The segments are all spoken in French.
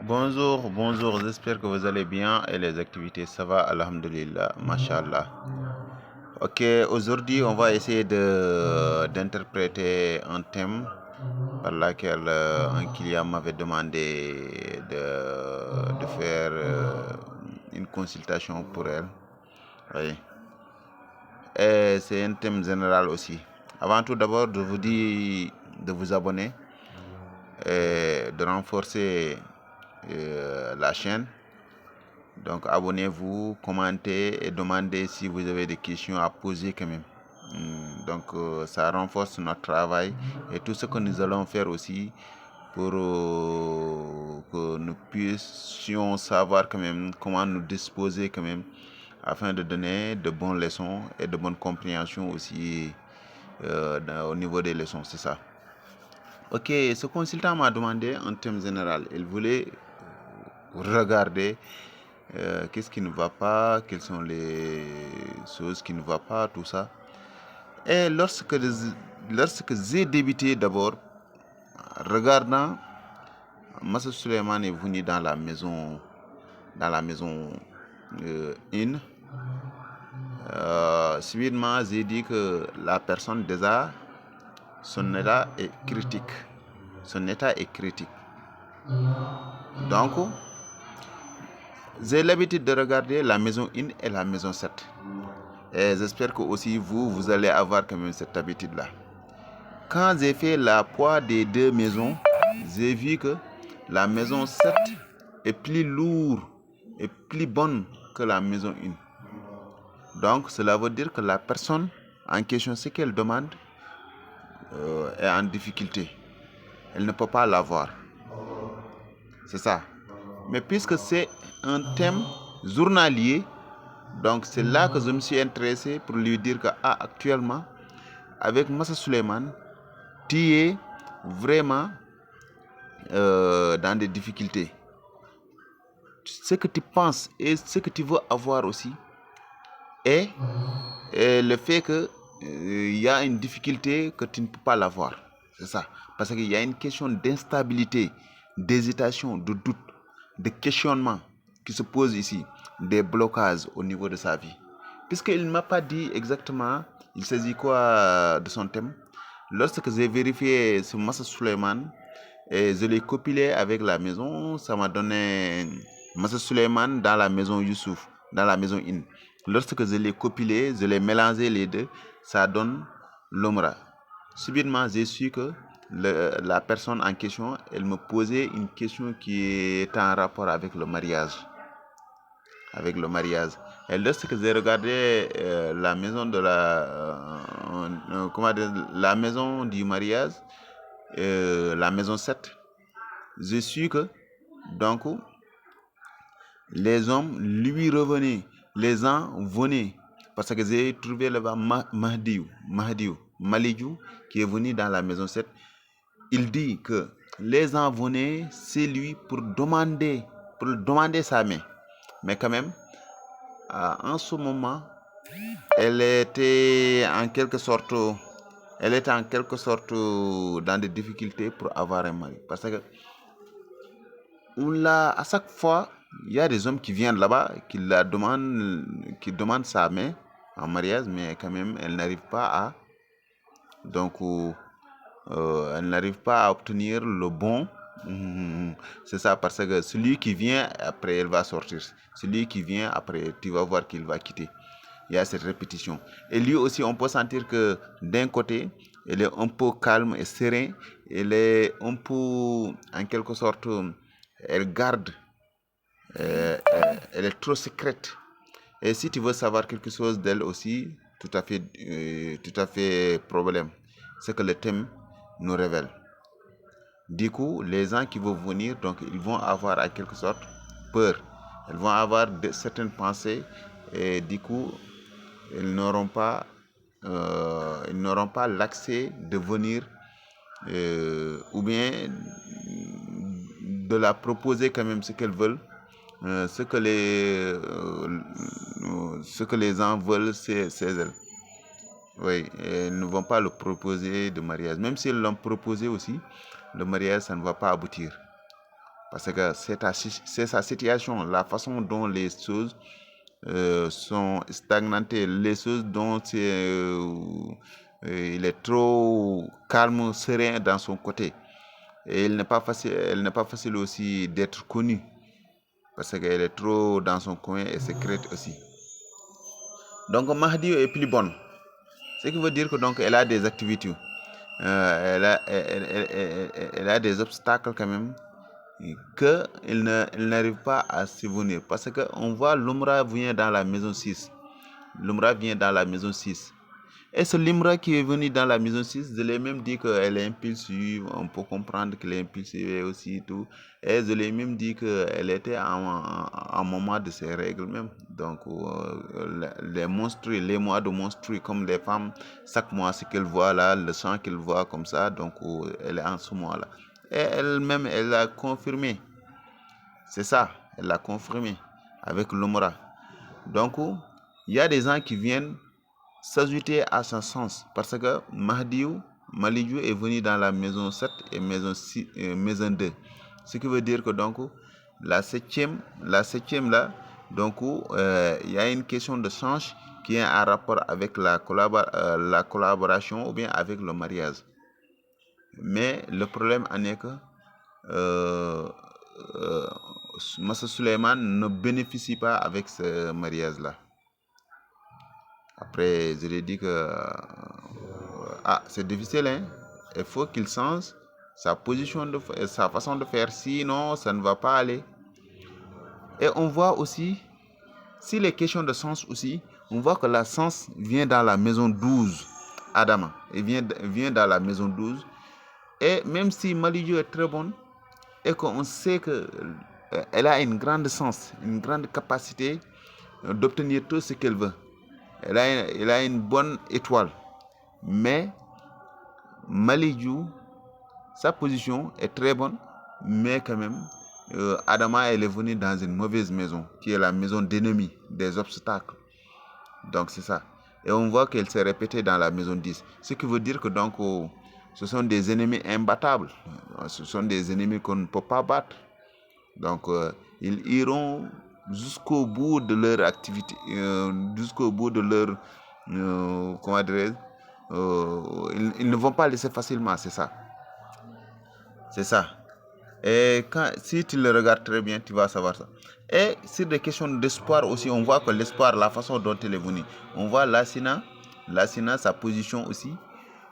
Bonjour, bonjour, j'espère que vous allez bien et les activités, ça va, alhamdulillah, mashallah. Ok, aujourd'hui, on va essayer d'interpréter un thème par lequel un client m'avait demandé de faire une consultation pour elle. Oui. Et c'est un thème général aussi. Avant tout, d'abord, je vous dis de vous abonner et de renforcer la chaîne. Donc abonnez-vous, commentez et demandez si vous avez des questions à poser quand même. Donc ça renforce notre travail et tout ce que nous allons faire aussi pour que nous puissions savoir quand même comment nous disposer quand même afin de donner de bonnes leçons et de bonnes compréhensions aussi au niveau des leçons, c'est ça. Ok, ce consultant m'a demandé un thème général. Il voulait regarder qu'est-ce qui ne va pas, quelles sont les choses qui ne vont pas, tout ça. Et lorsque j'ai débuté d'abord, regardant, Massa Suleiman est venu dans la maison 1. Subitement, j'ai dit que la personne déjà, son état est critique. Son état est critique. Donc, j'ai l'habitude de regarder la maison 1 et la maison 7. Et j'espère que aussi vous allez avoir quand même cette habitude-là. Quand j'ai fait la poids des deux maisons, j'ai vu que la maison 7 est plus lourde et plus bonne que la maison 1. Donc, cela veut dire que la personne en question, ce qu'elle demande, est en difficulté. Elle ne peut pas l'avoir. C'est ça. Mais puisque c'est un thème journalier, donc c'est là que je me suis intéressé pour lui dire que actuellement, avec Massa Suleiman, tu es vraiment dans des difficultés. Ce que tu penses et ce que tu veux avoir aussi est le fait que il y a une difficulté que tu ne peux pas l'avoir. C'est ça. Parce qu'il y a une question d'instabilité, d'hésitation, de doute, de questionnement qui se pose ici, des blocages au niveau de sa vie. Puisqu'il ne m'a pas dit exactement il s'agit quoi de son thème. Lorsque j'ai vérifié sur Massa Suleiman et je l'ai copilé avec la maison, ça m'a donné Massa Suleiman dans la maison Youssouf, dans la maison In. Lorsque je l'ai copilé, je l'ai mélangé les deux, ça donne l'Omra. Subitement, j'ai su que la personne en question, elle me posait une question qui est en rapport avec le mariage. Avec le mariage. Et lorsque j'ai regardé la maison de la maison du mariage, la maison 7, j'ai su que donc les hommes lui revenaient, les gens venaient, parce que j'ai trouvé là-bas Malidjou, qui est venu dans la maison 7. Il dit que les gens venaient chez lui pour demander sa main. Mais quand même, en ce moment, elle était en quelque sorte dans des difficultés pour avoir un mari. Parce que à chaque fois, il y a des hommes qui viennent là-bas, qui demandent sa main en mariage, mais quand même, elle n'arrive pas à. Donc, elle n'arrive pas à obtenir le bon. C'est ça, parce que celui qui vient, après, elle va sortir. Celui qui vient, après, tu vas voir qu'il va quitter. Il y a cette répétition. Et lui aussi, on peut sentir que d'un côté, elle est un peu calme et serein. Elle est un peu, en quelque sorte, elle garde. Elle est trop secrète. Et si tu veux savoir quelque chose d'elle aussi, tout à fait problème. C'est que le thème nous révèle. Du coup, les gens qui vont venir, donc ils vont avoir en quelque sorte peur. Ils vont avoir certaines pensées et du coup, ils n'auront pas l'accès de venir ou bien de la proposer quand même ce qu'elles veulent. Ce que les gens veulent, c'est elles. Oui, ils ne vont pas le proposer de mariage. Même s'ils l'ont proposé aussi, le mariage, ça ne va pas aboutir. Parce que c'est sa situation, la façon dont les choses sont stagnantées, les choses dont il est trop calme, serein dans son côté. Et elle n'est pas facile aussi d'être connue parce qu'elle est trop dans son coin et secrète aussi. Donc Mahdi est plus bonne. Ce qui veut dire que donc elle a des activités. Elle a des obstacles quand même qu'elle n'arrive pas à subvenir. Parce qu'on voit l'Umra vient dans la maison 6. L'Umra vient dans la maison 6. Et ce Limra qui est venu dans la maison 6, je l'ai même dit qu'elle est impulsive, on peut comprendre qu'elle est impulsive et aussi tout. Et je l'ai même dit qu'elle était en moment de ses règles même. Donc les monstrues, les mois de monstrues, comme les femmes, chaque mois ce qu'elles voient là, le sang qu'elles voient comme ça, donc elle est en ce mois-là. Et elle-même, elle a confirmé. C'est ça, elle l'a confirmé avec l'Umra. Donc il y a des gens qui viennent s'ajouter à son sens parce que Malidiou est venu dans la maison 7 et maison 2. Ce qui veut dire que donc la septième là, donc il y a une question de change qui est en rapport avec la collaboration ou bien avec le mariage. Mais le problème en est que Massa Suleiman ne bénéficie pas avec ce mariage là. Après, je lui ai dit que c'est difficile, hein. Il faut qu'il change sa position, sa façon de faire, sinon ça ne va pas aller. Et on voit aussi, si les questions de sens aussi, on voit que la sens vient dans la maison 12, Adama, et vient dans la maison 12. Et même si Malidio est très bonne, et qu'on sait qu'elle a une grande sens, une grande capacité d'obtenir tout ce qu'elle veut. Elle a une bonne étoile. Mais Malidiou, sa position est très bonne, mais quand même, Adama, elle est venue dans une mauvaise maison, qui est la maison d'ennemis, des obstacles. Donc c'est ça. Et on voit qu'elle s'est répétée dans la maison 10. Ce qui veut dire que donc, ce sont des ennemis imbattables. Ce sont des ennemis qu'on ne peut pas battre. Donc ils iront jusqu'au bout de leur activité, jusqu'au bout de leur, comment dirais-je, ils ne vont pas laisser facilement, c'est ça. C'est ça. Et si tu le regardes très bien, tu vas savoir ça. Et sur des questions d'espoir aussi, on voit que l'espoir, la façon dont il est venu. On voit Lassina, sa position aussi,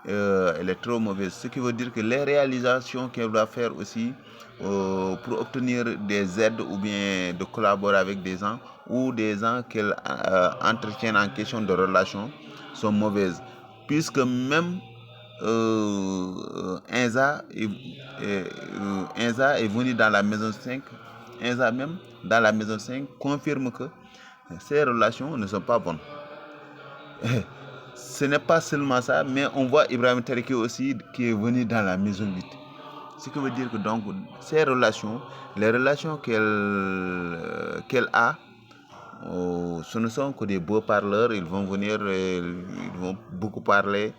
elle est trop mauvaise. Ce qui veut dire que les réalisations qu'elle doit faire aussi pour obtenir des aides ou bien de collaborer avec des gens ou des gens qu'elle entretient en question de relation sont mauvaises. Puisque même Enza est venu dans la maison 5. Enza même, dans la maison 5, confirme que ces relations ne sont pas bonnes. Ce n'est pas seulement ça, mais on voit Ibrahim Tereki aussi qui est venu dans la maison 8. Ce qui veut dire que donc ces relations, les relations qu'elle a, ce ne sont que des beaux parleurs. Ils vont venir, ils vont beaucoup parler,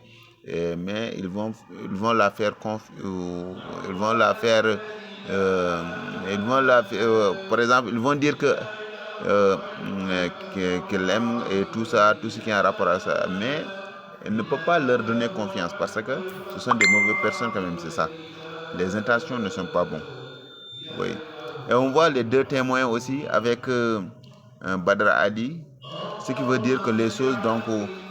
mais ils vont la faire ils vont la faire, par exemple, ils vont dire qu'elle aime et tout ça, tout ce qui est en rapport à ça, mais elle ne peut pas leur donner confiance parce que ce sont des mauvaises personnes quand même, c'est ça. Les intentions ne sont pas bonnes. Oui. Et on voit les deux témoins aussi avec Badra Ali, ce qui veut dire que les choses, donc,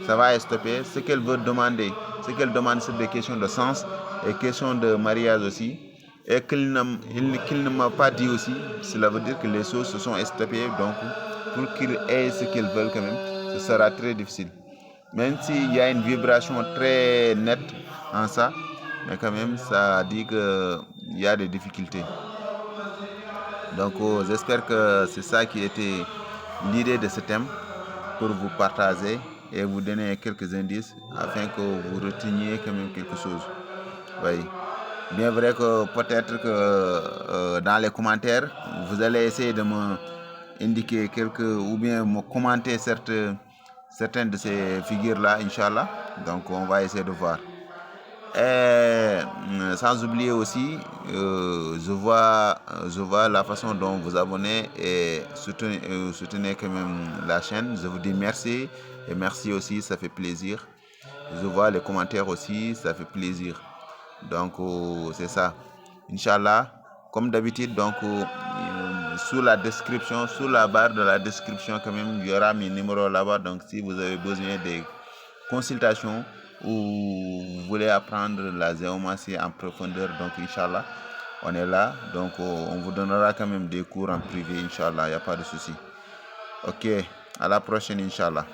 ça va stopper. Ce qu'elle veut demander, ce qu'elle demande, c'est des questions de sens et questions de mariage aussi. Et qu'il ne m'a pas dit aussi, cela veut dire que les choses se sont stoppées. Donc, pour qu'ils aient ce qu'ils veulent quand même, ce sera très difficile. Même s'il y a une vibration très nette en ça, mais quand même, ça dit qu'il y a des difficultés. Donc, j'espère que c'est ça qui était l'idée de ce thème pour vous partager et vous donner quelques indices afin que vous reteniez quand même quelque chose. Oui. Bien vrai que peut-être que dans les commentaires, vous allez essayer de me indiquer ou bien me commenter certaines de ces figures-là, Inch'Allah. Donc, on va essayer de voir. Sans oublier aussi, je vois la façon dont vous abonnez et soutenez quand même la chaîne. Je vous dis merci et merci aussi, ça fait plaisir. Je vois les commentaires aussi, ça fait plaisir. Donc, c'est ça. Inch'Allah, comme d'habitude, donc, sous la description, sous la barre de la description, quand même, il y aura mes numéros là-bas. Donc, si vous avez besoin des consultations ou vous voulez apprendre la géomancie en profondeur, donc, Inch'Allah, on est là. Donc, on vous donnera quand même des cours en privé, Inch'Allah, il n'y a pas de souci. Ok, à la prochaine, Inch'Allah.